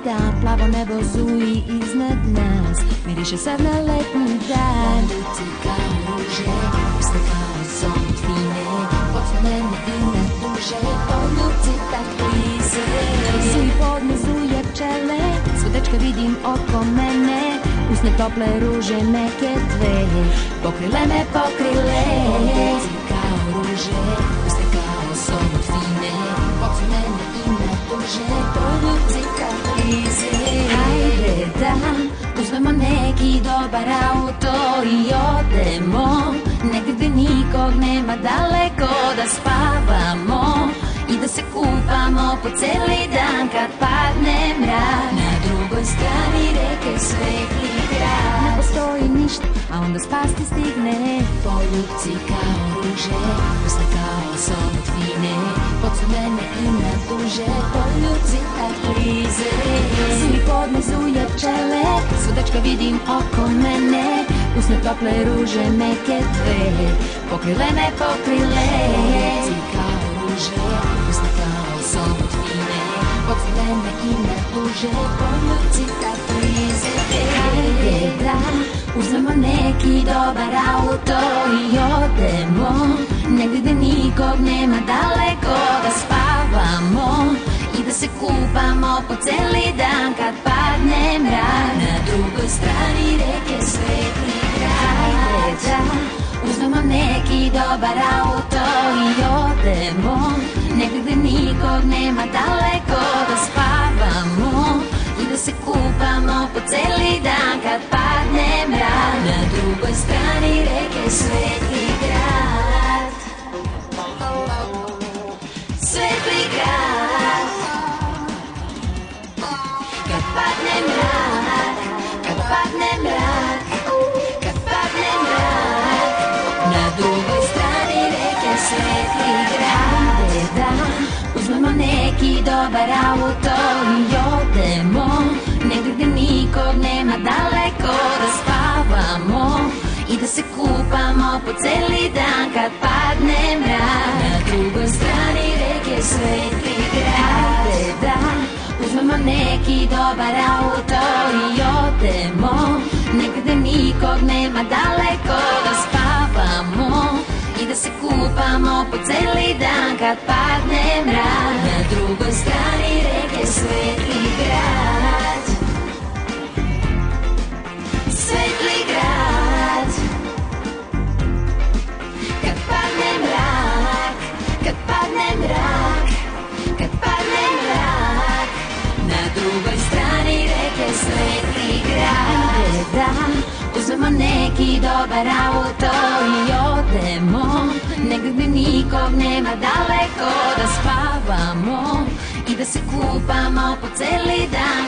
pada, plavo nebo zuji iznad nas, miriše sav na letni dan. Poljuci kao ruže, usne kao son tvine, podsud mene i na duže, poljuci tak blize. Svi podmezuje pčele, sve dečke vidim oko mene, usne tople ruže meke tve, pokrile me pokrile. Poljuci kao ruže, usne kao son tvine, podsud mene i na duže, poljuci tak blize. Hajde da uzmemo neki dobar auto i odemo negdje gdje nikog nema, daleko da spavamo i da se kupamo po cijeli dan kad padne mrak. Na drugoj strani reke svetli grad, Ne postoji ništa, a onda spas ti stigne. poljuci kao ruže, usne kao son tvine, podsud mene i na duže, poljuci tak blize. Svi podmezuje pčele, sve dečke vidim oko mene, usne tople ruže meke tve, pokrile me pokrile. Poljuci kao ruže, usne kao son tvine, podsud mene i na duže, poljuci tak blize. Hajde da uzmemo neki dobar auto i odemo negdje gdje nikog nema, daleko da spavamo i da se kupamo po cijeli dan kad padne mrak. Na drugoj strani reke svetli grad, Hajde da uzmemo neki dobar auto i odemo negdje gdje nikog nema, daleko da spavamo i da se kupamo po cijeli dan kad padne mrak. na drugoj strani reke svetli grad, Svetli grad, kad padne mrak, kad padne mrak, kad padne mrak. na drugoj strani reke svetli grad. Hajde da uzmemo neki dobar auto i odemo negdje gdje nikog nema, daleko da spavamo i da se kupamo po cijeli dan kad padne mrak. Na drugoj strani reke svetli grad, Hajde da uzmemo neki dobar auto i odemo negdje gdje nikog nema, daleko da spavamo i da se kupamo po cijeli dan kad padne mrak. na drugoj strani reke svetli grad, Svetli grad, kad padne mrak, kad padne mrak, kad padne mrak. na drugoj strani reke svetli grad. Hajde da uzmemo neki dobar auto i odemo negdje gdje nikog nema, daleko da spavamo i da se kupamo po cijeli dan